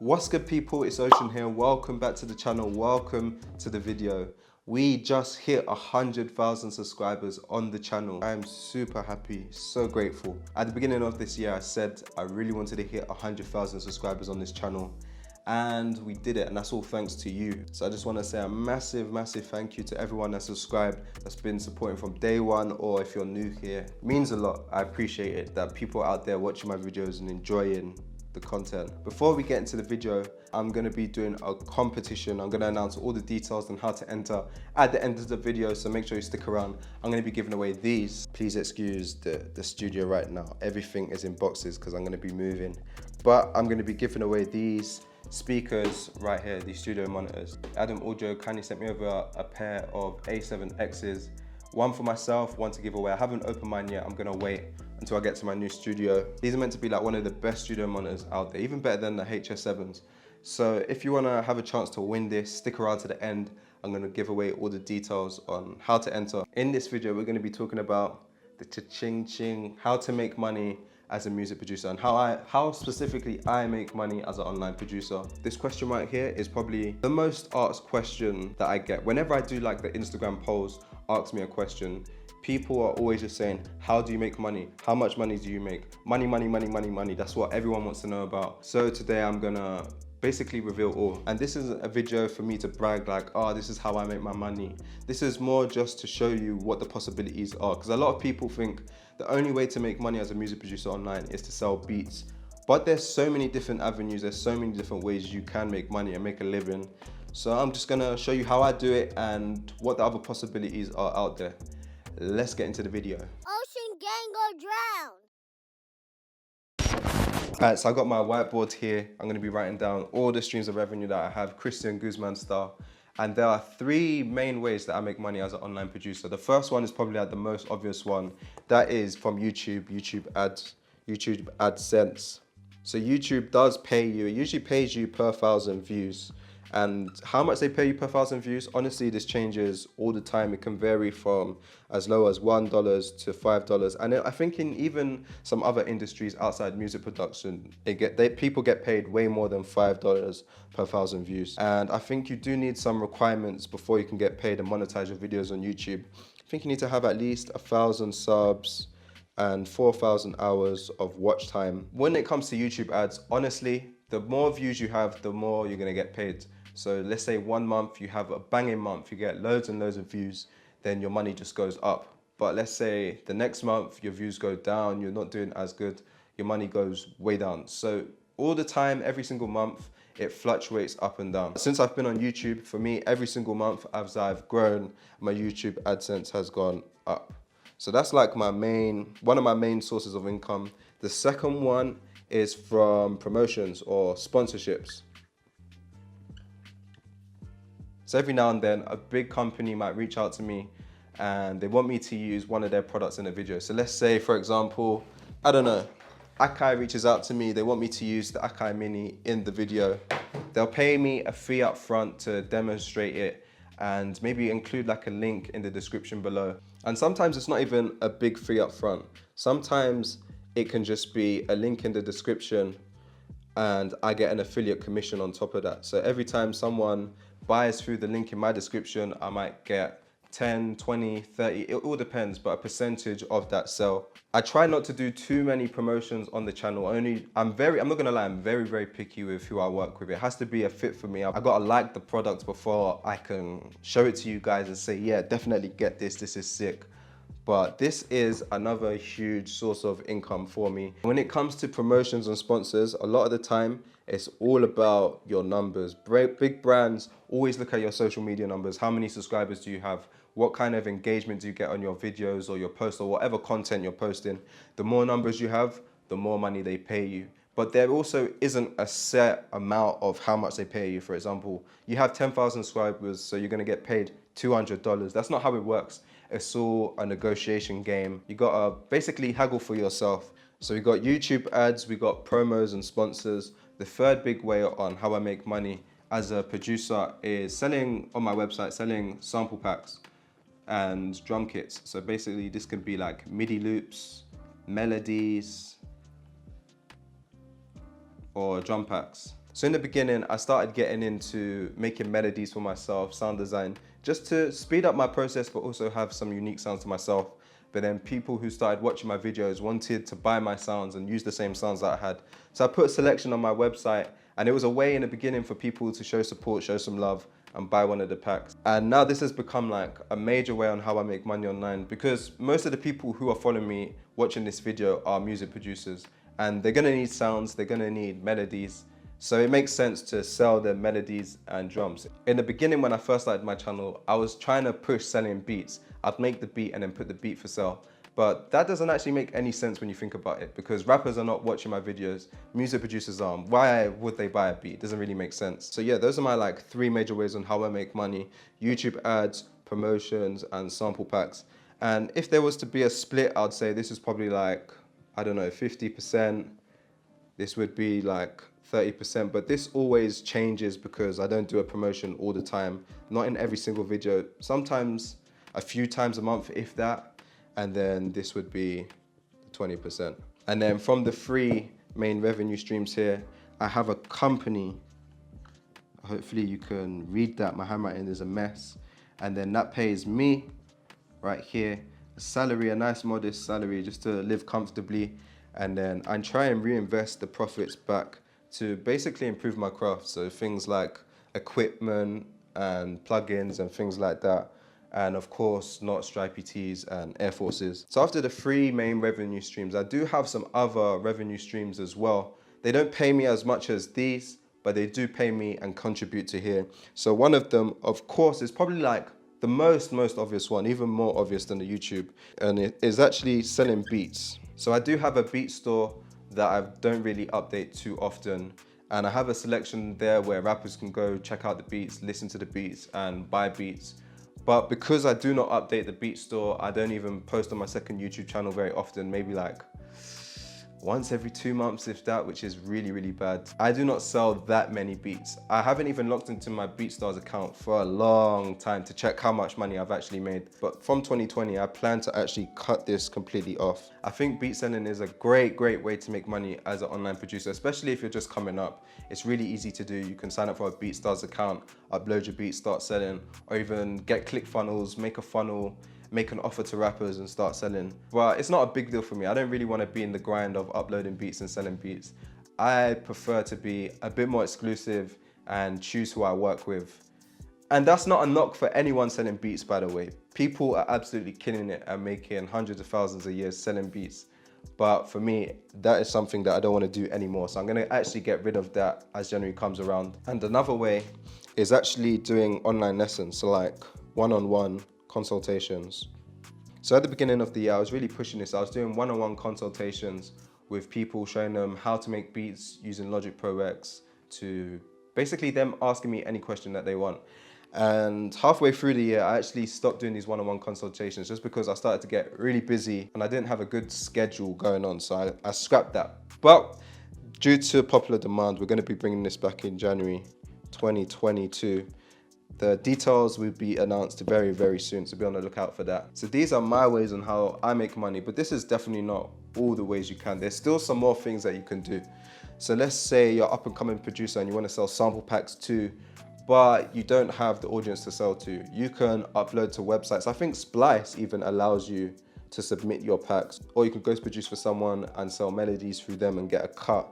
What's good, people? It's Ocean here. Welcome back to the channel. Welcome to the video. We just hit 100,000 subscribers on the channel. I am super happy, so grateful. At the beginning of this year, I said I really wanted to hit 100,000 subscribers on this channel, and we did it, and that's all thanks to you. So I just want to say a massive thank you to everyone that's subscribed, that's been supporting from day one, or if you're new here. It means a lot. I appreciate it that people out there watching my videos and enjoying the content. Before we get into the video, I'm going to be doing a competition. I'm going to announce all the details on how to enter at the end of the video, so make sure you stick around. I'm going to be giving away these. Please excuse the studio right now. Everything is in boxes because I'm going to be moving. But I'm going to be giving away these speakers right here, these studio monitors. Adam Audio kindly sent me over a pair of A7Xs. One for myself, one to give away. I haven't opened mine yet. I'm gonna wait until I get to my new studio. These are meant to be like one of the best studio monitors out there, even better than the HS7s. So if you wanna have a chance to win this, stick around to the end. I'm gonna give away all the details on how to enter. In this video, we're gonna be talking about the cha-ching-ching, how to make money as a music producer, and how specifically I make money as an online producer. This question right here is probably the most asked question that I get. Whenever I do like the Instagram polls, ask me a question, people are always just saying, how do you make money? How much money do you make? Money, money, money, money, money. That's what everyone wants to know about. So today I'm gonna basically reveal all. And this is a video for me to brag like, oh, this is how I make my money. This is more just to show you what the possibilities are. Because a lot of people think the only way to make money as a music producer online is to sell beats. But there's so many different avenues, there's so many different ways you can make money and make a living. So I'm just gonna show you how I do it and what the other possibilities are out there. Let's get into the video. Ocean gang go drown. Alright, so I got my whiteboard here. I'm gonna be writing down all the streams of revenue that I have, Christian Guzman style. And there are three main ways that I make money as an online producer. The first one is probably like the most obvious one. That is from YouTube, YouTube ads, YouTube AdSense. So YouTube does pay you, it usually pays you per 1,000 views. And how much they pay you per 1,000 views, honestly, this changes all the time. It can vary from as low as $1 to $5. And I think in even some other industries outside music production, people get paid way more than $5 per 1,000 views. And I think you do need some requirements before you can get paid and monetize your videos on YouTube. I think you need to have at least 1,000 subs and 4,000 hours of watch time. When it comes to YouTube ads, honestly, the more views you have, the more you're gonna get paid. So let's say 1 month, you have a banging month, you get loads and loads of views, then your money just goes up. But let's say the next month, your views go down, you're not doing as good, your money goes way down. So all the time, every single month, it fluctuates up and down. Since I've been on YouTube, for me, every single month as I've grown, my YouTube AdSense has gone up. So that's like one of my main sources of income. The second one is from promotions or sponsorships. So every now and then, a big company might reach out to me and they want me to use one of their products in a video. So let's say, for example, I don't know, Akai reaches out to me, they want me to use the Akai Mini in the video. They'll pay me a fee up front to demonstrate it and maybe include like a link in the description below. And sometimes it's not even a big fee up front. Sometimes it can just be a link in the description and I get an affiliate commission on top of that. So every time someone buys through the link in my description, I might get 10, 20, 30, it all depends, but a percentage of that sale. I try not to do too many promotions on the channel. I'm not gonna lie, I'm very picky with who I work with. It has to be a fit for me. I gotta like the product before I can show it to you guys and say, yeah, definitely get this, this is sick. But this is another huge source of income for me. When it comes to promotions and sponsors, a lot of the time, it's all about your numbers. Big brands always look at your social media numbers. How many subscribers do you have? What kind of engagement do you get on your videos or your posts or whatever content you're posting? The more numbers you have, the more money they pay you. But there also isn't a set amount of how much they pay you. For example, you have 10,000 subscribers, so you're gonna get paid $200. That's not how it works. It's all a negotiation game. You gotta basically haggle for yourself. So we got YouTube ads, we got promos and sponsors. The third big way on how I make money as a producer is selling on my website, selling sample packs and drum kits. So basically this could be like MIDI loops, melodies, or drum packs. So in the beginning, I started getting into making melodies for myself, sound design, just to speed up my process, but also have some unique sounds to myself. But then people who started watching my videos wanted to buy my sounds and use the same sounds that I had. So I put a selection on my website, and it was a way in the beginning for people to show support, show some love, and buy one of the packs. And now this has become like a major way on how I make money online, because most of the people who are following me watching this video are music producers, and they're gonna need sounds, they're gonna need melodies. So it makes sense to sell the melodies and drums. In the beginning, when I first started my channel, I was trying to push selling beats. I'd make the beat and then put the beat for sale. But that doesn't actually make any sense when you think about it, because rappers are not watching my videos, music producers are. Why would they buy a beat? It doesn't really make sense. So yeah, those are my like 3 major ways on how I make money: YouTube ads, promotions, and sample packs. And if there was to be a split, I'd say this is probably like, I don't know, 50%. This would be like 30%, but this always changes because I don't do a promotion all the time, not in every single video, sometimes a few times a month, if that, and then this would be 20%. And then from the 3 main revenue streams here, I have a company. Hopefully you can read that, my handwriting is a mess. And then that pays me right here a salary, a nice modest salary, just to live comfortably. And then I try and reinvest the profits back to basically improve my craft. So things like equipment and plugins and things like that. And of course, not stripy tees and Air Forces. So after the 3 main revenue streams, I do have some other revenue streams as well. They don't pay me as much as these, but they do pay me and contribute to here. So one of them, of course, is probably like the most obvious one, even more obvious than the YouTube, and it is actually selling beats. So I do have a beat store that I don't really update too often, and I have a selection there where rappers can go check out the beats, listen to the beats, and buy beats. But because I do not update the beat store, I don't even post on my second YouTube channel very often, maybe like once every 2 months, if that, which is really bad. I do not sell that many beats. I haven't even logged into my BeatStars account for a long time to check how much money I've actually made. But from 2020, I plan to actually cut this completely off. I think beat selling is a great way to make money as an online producer, especially if you're just coming up. It's really easy to do. You can sign up for a BeatStars account, upload your beats, start selling, or even get ClickFunnels, make a funnel, make an offer to rappers and start selling. But it's not a big deal for me. I don't really want to be in the grind of uploading beats and selling beats. I prefer to be a bit more exclusive and choose who I work with. And that's not a knock for anyone selling beats, by the way. People are absolutely killing it and making hundreds of thousands a year selling beats. But for me, that is something that I don't want to do anymore. So I'm going to actually get rid of that as January comes around. And another way is actually doing online lessons. So like one-on-one consultations. So at the beginning of the year, I was really pushing this. I was doing one-on-one consultations with people, showing them how to make beats using Logic Pro X, to basically them asking me any question that they want. And halfway through the year, I actually stopped doing these one-on-one consultations just because I started to get really busy and I didn't have a good schedule going on. So I scrapped that. But due to popular demand, we're going to be bringing this back in January 2022. The details will be announced very soon, so be on the lookout for that. So these are my ways on how I make money, but this is definitely not all the ways you can. There's still some more things that you can do. So let's say you're up and coming producer and you want to sell sample packs too, but you don't have the audience to sell to. You can upload to websites. I think Splice even allows you to submit your packs, or you can ghost produce for someone and sell melodies through them and get a cut.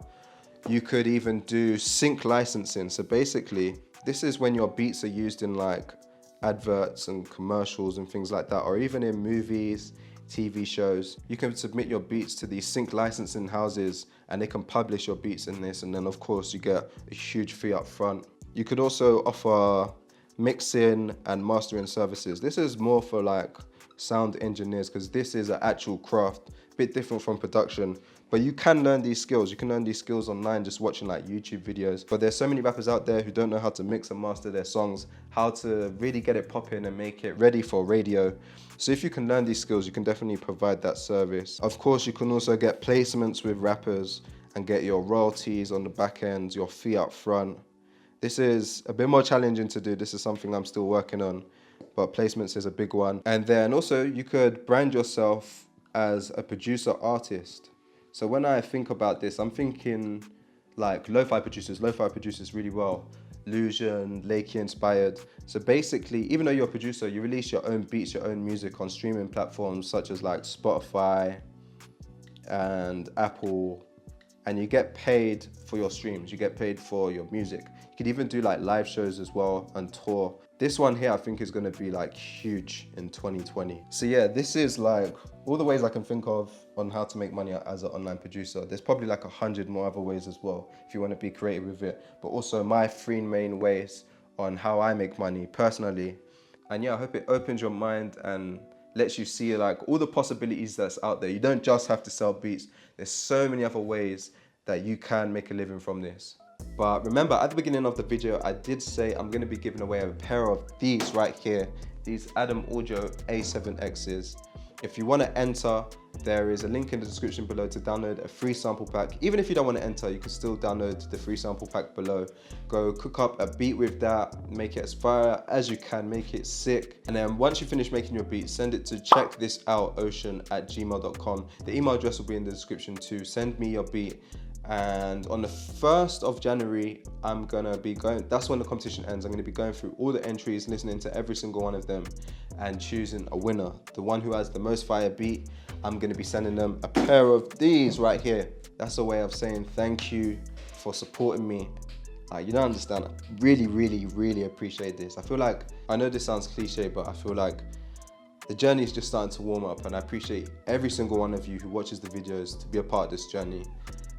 You could even do sync licensing. So basically, this is when your beats are used in like adverts and commercials and things like that, or even in movies, TV shows. You can submit your beats to these sync licensing houses and they can publish your beats in this, and then of course you get a huge fee up front. You could also offer mixing and mastering services. This is more for like sound engineers because this is an actual craft, a bit different from production. But you can learn these skills. You can learn these skills online just watching like YouTube videos. But there's so many rappers out there who don't know how to mix and master their songs, how to really get it popping and make it ready for radio. So if you can learn these skills, you can definitely provide that service. Of course, you can also get placements with rappers and get your royalties on the back end, your fee up front. This is a bit more challenging to do. This is something I'm still working on, but placements is a big one. And then also you could brand yourself as a producer artist. So when I think about this, I'm thinking like lo-fi producers really well. Illusion, Lakey inspired. So basically, even though you're a producer, you release your own beats, your own music on streaming platforms such as like Spotify and Apple, and you get paid for your streams, you get paid for your music. You could even do like live shows as well and tour. This one here I think is going to be like huge in 2020. So yeah, this is like all the ways I can think of on how to make money as an online producer. There's probably like 100 more other ways as well if you want to be creative with it, but also my 3 main ways on how I make money personally. And yeah, I hope it opens your mind and lets you see like all the possibilities that's out there. You don't just have to sell beats. There's so many other ways that you can make a living from this. But remember, at the beginning of the video, I did say I'm going to be giving away a pair of these right here, these Adam Audio A7Xs. If you want to enter, there is a link in the description below to download a free sample pack. Even if you don't want to enter, you can still download the free sample pack below. Go cook up a beat with that, make it as fire as you can, make it sick. And then once you finish making your beat, send it to checkthisoutocean@gmail.com. The email address will be in the description too. Send me your beat. And on the 1st of January, I'm gonna be going, that's when the competition ends. I'm gonna be going through all the entries, listening to every single one of them and choosing a winner. The one who has the most fire beat, I'm gonna be sending them a pair of these right here. That's a way of saying thank you for supporting me. You don't understand, I really, really, really appreciate this. I feel like, I know this sounds cliche, but I feel like the journey is just starting to warm up, and I appreciate every single one of you who watches the videos to be a part of this journey.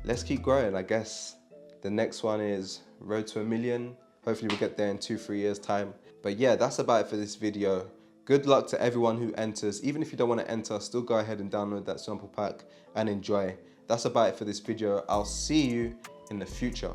Let's keep growing. I guess the next one is Road to 1 million. Hopefully we'll get there in 2-3 years time. But yeah, that's about it for this video. Good luck to everyone who enters. Even if you don't want to enter, still go ahead and download that sample pack and enjoy. That's about it for this video. I'll see you in the future.